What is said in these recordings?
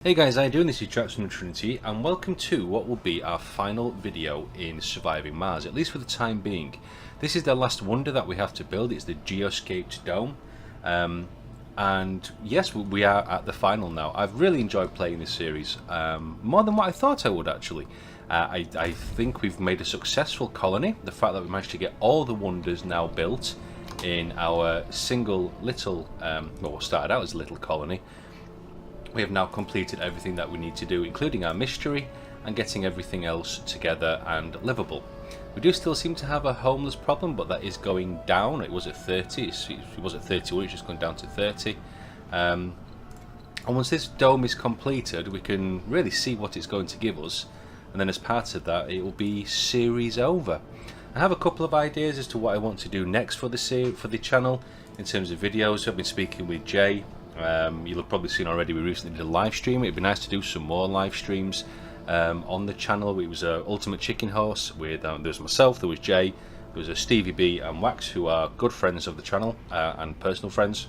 Hey guys, how you doing? This is Jack from Trinity, and welcome to what will be our final video in surviving Mars, at least for the time being. This is the last wonder that we have to build. It's the Geoscape dome, and yes, we are at the final now. I've really enjoyed playing this series, more than what I thought I would actually. I think we've made a successful colony. The fact that we managed to get all the wonders now built in our single little, well, what started out as a little colony. We have now completed everything that we need to do, including our mystery and getting everything else together and livable. We do still seem to have a homeless problem, but that is going down. It was at 30, it was at 31, it's just gone down to 30. And once this dome is completed, we can really see what it's going to give us. And then as part of that, it will be series over. I have a couple of ideas as to what I want to do next for the channel in terms of videos. I've been speaking with Jay. You'll have probably seen already we recently did a live stream. It'd be nice to do some more live streams on the channel. It was Ultimate Chicken Horse with there was myself, there was Jay, there was a Stevie B and Wax, who are good friends of the channel and personal friends.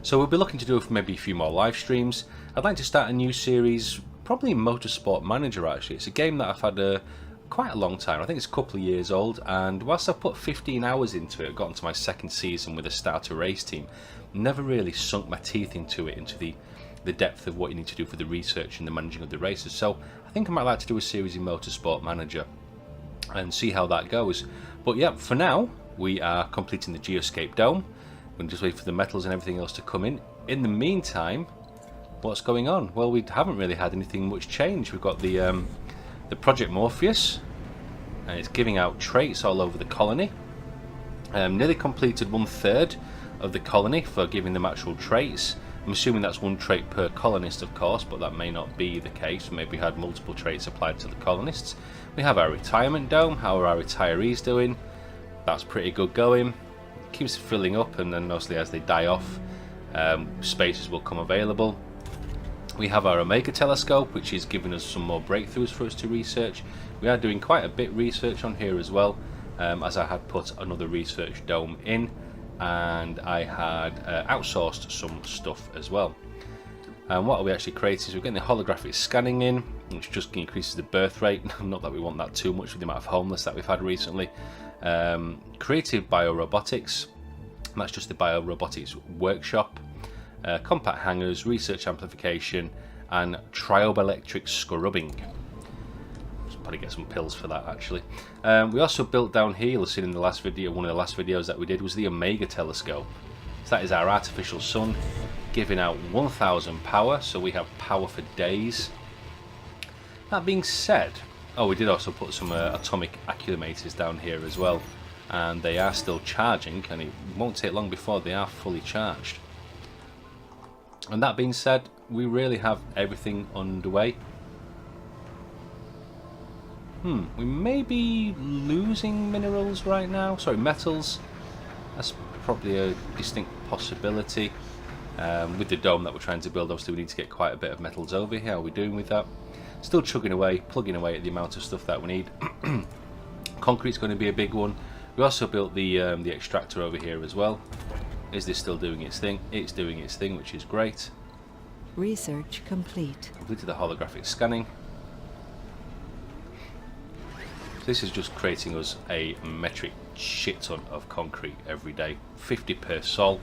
So we'll be looking to do maybe a few more live streams. I'd like to start a new series, probably Motorsport Manager actually. It's a game that I've had quite a long time. I think it's a couple of years old, and whilst I've put 15 hours into it, I've gotten to my second season with a starter race team, never really sunk my teeth into it, into the depth of what you need to do for the research and the managing of the races. So I think I might like to do a series in Motorsport Manager and see how that goes. But yeah, for now we are completing the Geoscape dome. We'll just wait for the metals and everything else to come in. In the meantime, what's going on? Well, we haven't really had anything much change. We've got the Project Morpheus, and it's giving out traits all over the colony. Nearly completed 1/3 of the colony for giving them actual traits. I'm assuming that's one trait per colonist, of course, but that may not be the case. Maybe we had multiple traits applied to the colonists. We have our retirement dome. How are our retirees doing? That's pretty good going. Keeps filling up, and then mostly as they die off, spaces will come available. We have our Omega telescope, which is giving us some more breakthroughs for us to research. We are doing quite a bit research on here as well, as I had put another research dome in, and I had outsourced some stuff as well. And what we actually created is we're getting the holographic scanning in, which just increases the birth rate. Not that we want that too much with the amount of homeless that we've had recently. Creative biorobotics, and that's just the biorobotics workshop. Compact hangers, research amplification, and trioelectric scrubbing. Should probably get some pills for that actually. We also built down here, you'll have seen in the last video, one of the last videos that we did was the Omega telescope. So that is our artificial sun, giving out 1000 power, so we have power for days. That being said, oh, we did also put some atomic accumulators down here as well, and they are still charging, and it won't take long before they are fully charged. And that being said, we really have everything underway. We may be losing minerals right now. Sorry, metals. That's probably a distinct possibility. With the dome that we're trying to build, obviously we need to get quite a bit of metals over here. How are we doing with that? Still chugging away, plugging away at the amount of stuff that we need. Concrete's going to be a big one. We also built the extractor over here as well. Is this still doing its thing? It's doing its thing, which is great. Research complete. Completed the holographic scanning. This is just creating us a metric shit ton of concrete every day. 50 per sol.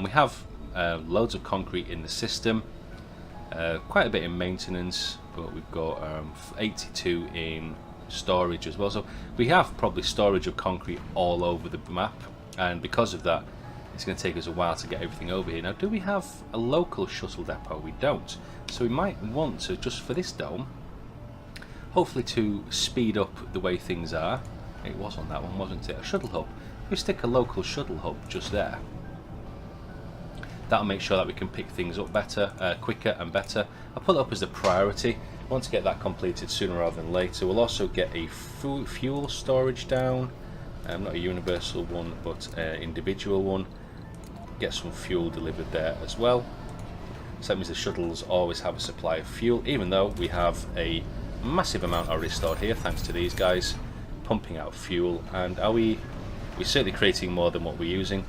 We have loads of concrete in the system. Quite a bit in maintenance, but we've got 82 in storage as well. So we have probably storage of concrete all over the map, and because of that, it's going to take us a while to get everything over here. Now, do we have a local shuttle depot? We don't. So we might want to, just for this dome, hopefully to speed up the way things are. It was on that one, wasn't it? A shuttle hub. If we stick a local shuttle hub just there, that'll make sure that we can pick things up better, quicker and better. I'll put it up as a priority. I want to get that completed sooner rather than later. We'll also get a fuel storage down. Not a universal one, but an individual one. Get some fuel delivered there as well. So that means the shuttles always have a supply of fuel, even though we have a massive amount already stored here, thanks to these guys pumping out fuel. And we're certainly creating more than what we're using,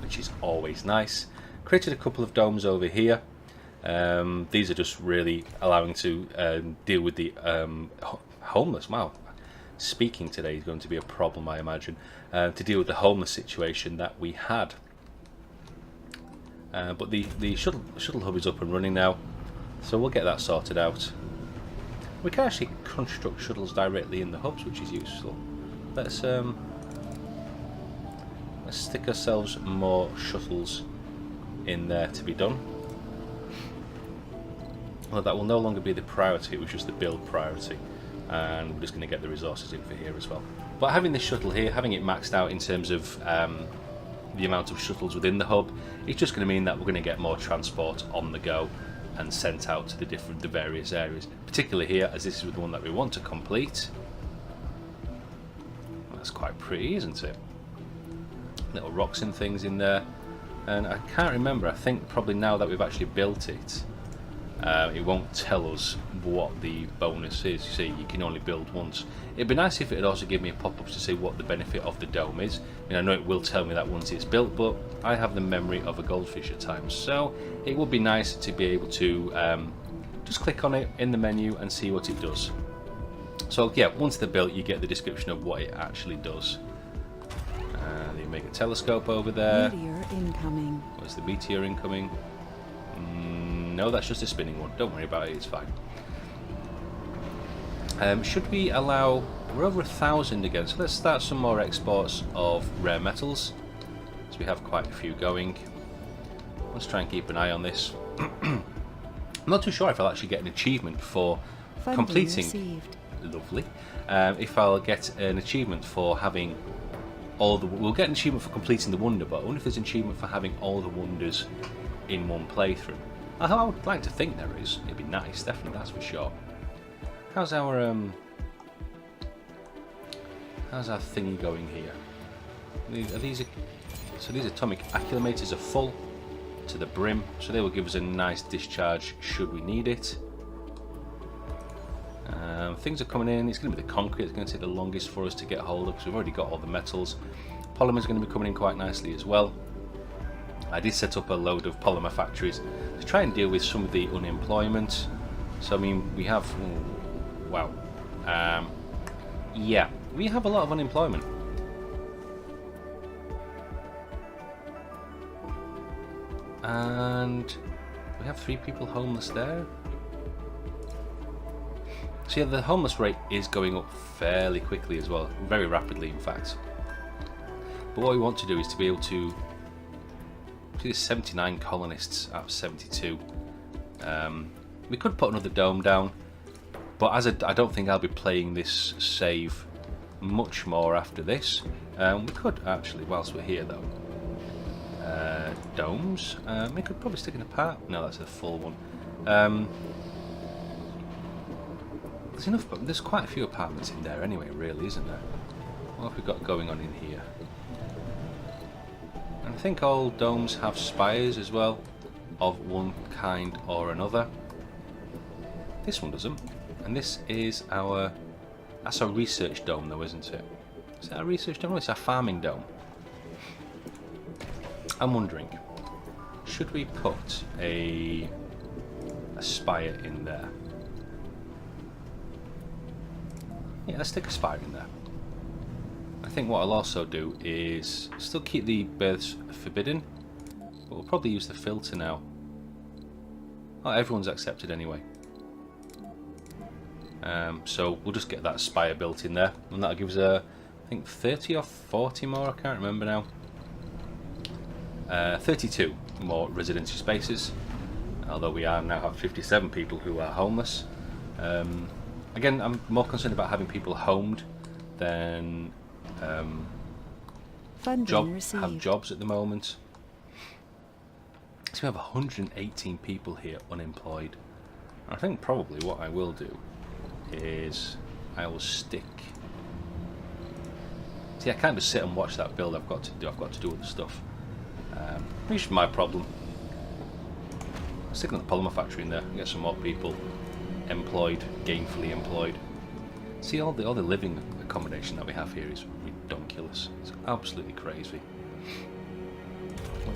which is always nice. Created a couple of domes over here. These are just really allowing to deal with the homeless. Wow, speaking today is going to be a problem, I imagine, to deal with the homeless situation that we had. But the shuttle hub is up and running now, so we'll get that sorted out. We can actually construct shuttles directly in the hubs, which is useful. Let's stick ourselves more shuttles in there to be done. Well, that will no longer be the priority, it was just the build priority, and we're just going to get the resources in for here as well. But having this shuttle here, having it maxed out in terms of the amount of shuttles within the hub, it's just going to mean that we're going to get more transport on the go and sent out to the various areas, particularly here, as this is the one that we want to complete. That's quite pretty, isn't it? Little rocks and things in there, and I can't remember, I think probably now that we've actually built it, it won't tell us what the bonus is. You see, you can only build once. It'd be nice if it would also give me a pop-up to say what the benefit of the dome is. I mean, I know it will tell me that once it's built, but I have the memory of a goldfish at times, so it would be nice to be able to just click on it in the menu and see what it does. So yeah, once they're built, you get the description of what it actually does. The Omega telescope over there. Meteor incoming. Where's the meteor incoming? No, that's just a spinning one. Don't worry about it, it's fine. Should we allow... We're over 1,000 again, so let's start some more exports of rare metals. So we have quite a few going. Let's try and keep an eye on this. I'm not too sure if I'll actually get an achievement for Funding completing... received. Lovely. If I'll get an achievement for having all the... We'll get an achievement for completing the wonder, but I wonder if there's an achievement for having all the wonders in one playthrough. I would like to think there is. It'd be nice, definitely, that's for sure. How's our thingy going here? Are these so these atomic accumulators are full to the brim, so they will give us a nice discharge should we need it. Things are coming in. It's going to be the concrete that's going to take the longest for us to get hold of because we've already got all the metals. Polymer's going to be coming in quite nicely as well. I did set up a load of polymer factories to try and deal with some of the unemployment. So I mean, we have... wow. Yeah, we have a lot of unemployment. And we have 3 people homeless there. So yeah, the homeless rate is going up fairly quickly as well, very rapidly in fact. But what we want to do is to be able to... See, there's 79 colonists out of 72. We could put another dome down, but as I don't think I'll be playing this save much more after this. We could actually, whilst we're here though, domes. We could probably stick in a part. No, that's a full one. There's enough, but there's quite a few apartments in there anyway, really, isn't there? What have we got going on in here? And I think all domes have spires as well, of one kind or another. This one doesn't. And this is our... That's our research dome though, isn't it? Is that a research dome? No, it's our farming dome. I'm wondering, should we put a spire in there? Yeah, let's stick a spire in there. I think what I'll also do is still keep the births forbidden, but we'll probably use the filter now. Oh, everyone's accepted anyway. So we'll just get that spire built in there, and that'll give us I think 30 or 40 more, I can't remember now. 32 more residency spaces, although we now have 57 people who are homeless. Again, I'm more concerned about having people homed than have jobs at the moment. So we have 118 people here unemployed. I think probably what I will do is I will stick... See, I can't just sit and watch that build. I've got to do other stuff. Which is my problem. I'm sticking the polymer factory in there and get some more people employed, gainfully employed. See, all the living accommodation that we have here is ridiculous. It's absolutely crazy.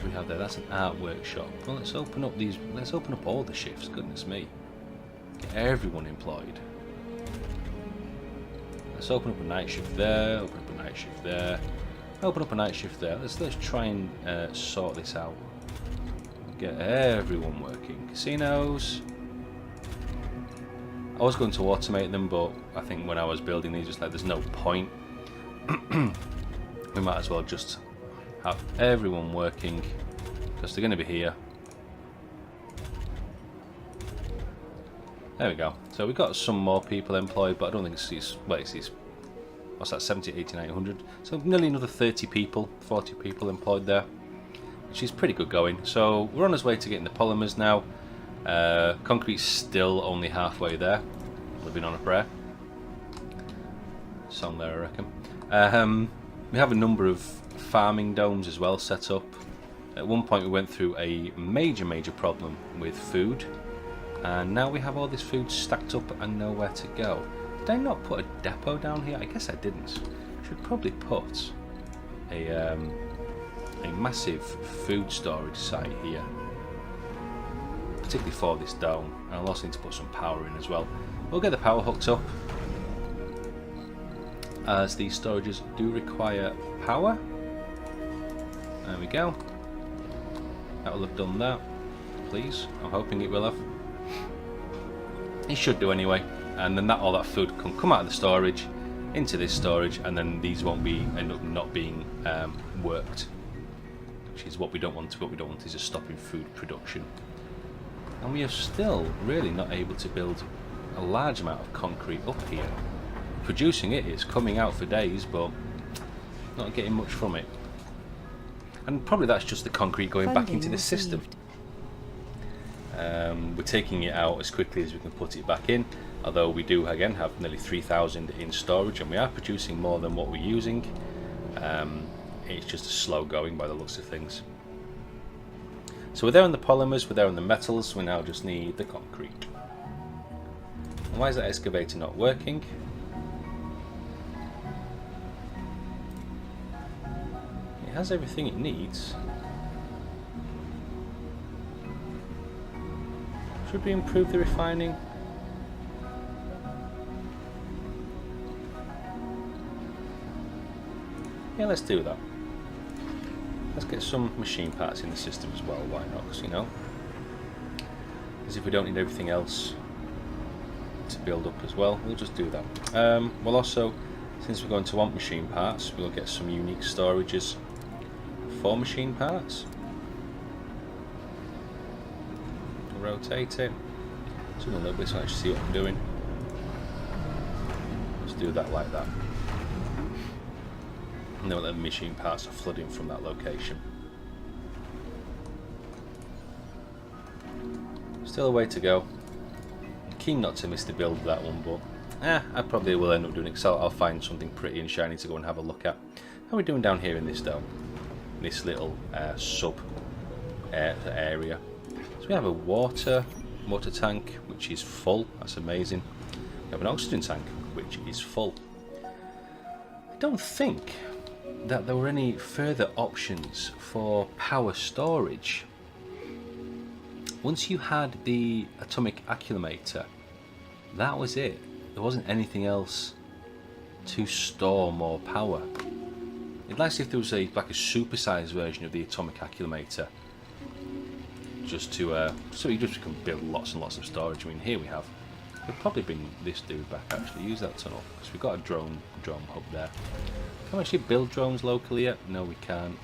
do we have there? That's an art workshop. Well, let's open up these. Let's open up all the shifts. Goodness me, get everyone employed. Let's open up a night shift there. Open up a night shift there. Open up a night shift there. Let's try and sort this out. Get everyone working. Casinos. I was going to automate them, but I think when I was building these, just like there's no point. We might as well just have everyone working because they're going to be here. There we go. So we've got some more people employed, but I don't think it's these. Well, it's these. What's that? 70, 80, 90, 100. So nearly another 30 people, 40 people employed there, which is pretty good going. So we're on his way to getting the polymers now. Concrete's still only halfway there. Living on a prayer. Song there, I reckon. We have a number of farming domes as well set up. At one point we went through a major problem with food, and now we have all this food stacked up and nowhere to go. Did I not put a depot down here? I guess I didn't. Should probably put a massive food storage site here, particularly for this dome, and I'll also need to put some power in as well. We'll get the power hooked up, as these storages do require power. There we go. That will have done that, please. I'm hoping it will have. It should do anyway, and then all that food can come out of the storage into this storage, and then these won't end up not being worked, which is what we don't want. What we don't want is a stop in food production. And we are still really not able to build a large amount of concrete up here. Producing it, it's coming out for days, but not getting much from it. And probably that's just the concrete going back into the system. We're taking it out as quickly as we can put it back in, although we do again have nearly 3,000 in storage, and we are producing more than what we're using. It's just slow going by the looks of things. So we're there on the polymers, we're there on the metals, we now just need the concrete. And why is that excavator not working? It has everything it needs. Should we improve the refining? Yeah, let's do that. Let's get some machine parts in the system as well, why not? Because, you know, as if we don't need everything else to build up as well, we'll just do that. We'll also, since we're going to want machine parts, we'll get some unique storages for machine parts. Rotate it. Zoom a little bit so I can see what I'm doing. Let's do that like that. And then the machine parts are flooding from that location. Still a way to go. Keen not to miss the build of that one, but I probably will end up doing it because I'll find something pretty and shiny to go and have a look at. How are we doing down here in this dome? This little sub area. So we have a water tank which is full. That's amazing. We have an oxygen tank which is full. I don't think that there were any further options for power storage. Once you had the atomic accumulator, that was it. There wasn't anything else to store more power. It'd like if there was like a supersized version of the atomic accumulator, just to so you just can build lots and lots of storage. I mean, here we have. We'll probably bring this dude back. Actually, use that tunnel because we've got a drone hub there. Can we actually build drones locally yet? No, we can't.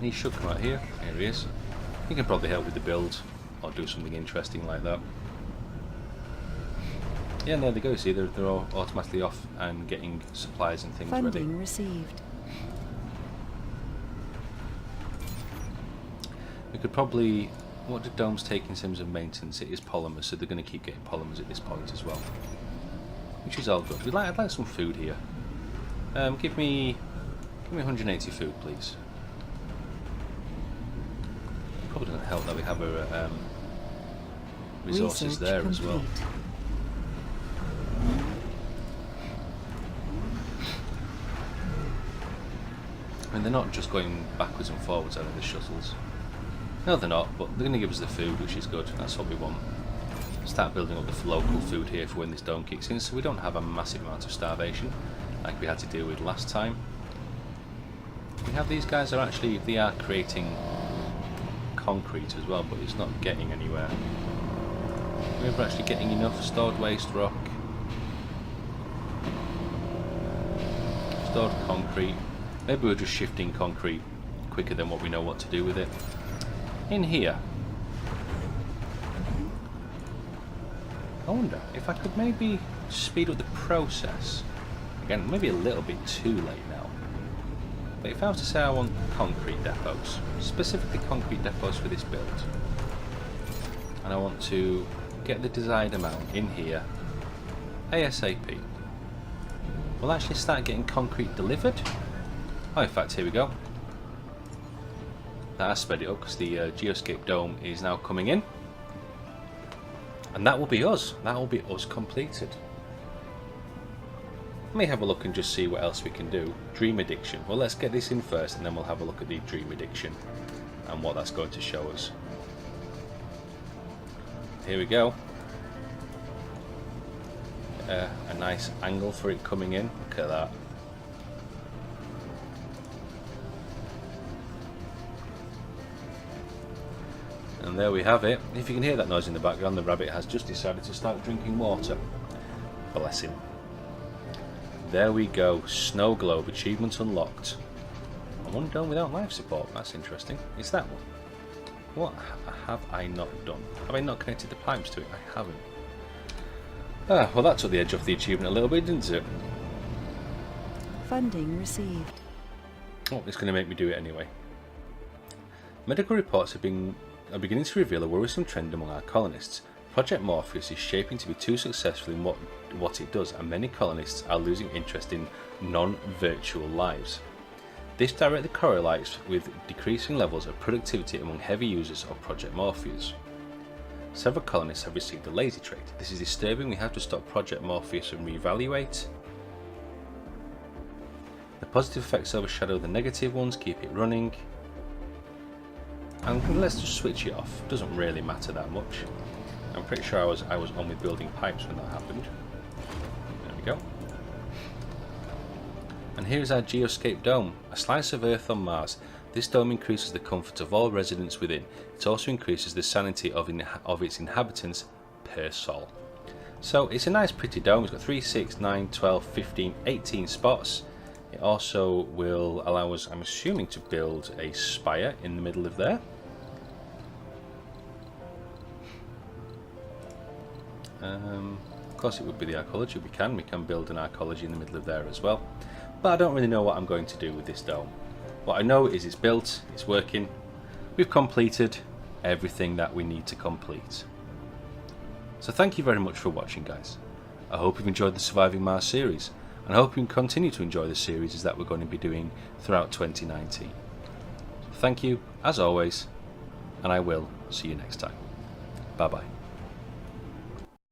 He should come out here. Here he is. He can probably help with the build or do something interesting like that. Yeah, and there they go. See, they're all automatically off and getting supplies and things ready. Funding received. We could probably... What do domes take in terms of maintenance? It is polymers, so they're going to keep getting polymers at this point as well, which is all good. I'd like some food here. Give me 180 food, please. Probably doesn't help that we have our resources Research there complete. as well. I mean, they're not just going backwards and forwards out of the shuttles. No, they're not, but they're going to give us the food, which is good. That's what we want. Start building up the local food here for when this dome kicks in, so we don't have a massive amount of starvation like we had to deal with last time. We have these guys are actually, they are creating concrete as well, but it's not getting anywhere. We're actually getting enough stored waste rock, stored concrete. Maybe we're just shifting concrete quicker than what we know what to do with it. In here, I wonder if I could maybe speed up the process. Again, maybe a little bit too late now. But if I was to say I want concrete depots, specifically concrete depots for this build, and I want to get the desired amount in here ASAP, we'll actually start getting concrete delivered. Oh, in fact, here we go. That has sped it up because the Geoscape dome is now coming in. And that will be us. That will be us completed. Let me have a look and just see what else we can do. Dream addiction. Well, let's get this in first and then we'll have a look at the dream addiction and what that's going to show us. Here we go. A nice angle for it coming in. Look at that. And there we have it. If you can hear that noise in the background, the rabbit has just decided to start drinking water. Bless him. There we go. Snow globe achievement unlocked. And one done without life support. That's interesting. It's that one. What have I not done? Have I not connected the pipes to it? I haven't. Ah, well, that took the edge off the achievement a little bit, didn't it? Funding received. Oh, it's going to make me do it anyway. Medical reports are beginning to reveal a worrisome trend among our colonists. Project Morpheus is shaping to be too successful in what it does, and many colonists are losing interest in non-virtual lives. This directly correlates with decreasing levels of productivity among heavy users of Project Morpheus. Several colonists have received a lazy trait. This is disturbing. We have to stop Project Morpheus and reevaluate. The positive effects overshadow the negative ones. Keep it running. And let's just switch it off. Doesn't really matter that much. I'm pretty sure I was on with building pipes when that happened. There we go. And here's our Geoscape dome, a slice of Earth on Mars. This dome increases the comfort of all residents within. It also increases the sanity of its inhabitants per sol. So it's a nice pretty dome. It's got 3, 6, 9, 12, 15, 18 spots. It also will allow us, I'm assuming, to build a spire in the middle of there. Of course it would be the arcology. We can build an arcology in the middle of there as well. But I don't really know what I'm going to do with this dome. What I know is it's built, it's working. We've completed everything that we need to complete. So thank you very much for watching, guys. I hope you've enjoyed the Surviving Mars series, and I hope you can continue to enjoy the series that we're going to be doing throughout 2019. So thank you, as always, and I will see you next time. Bye bye.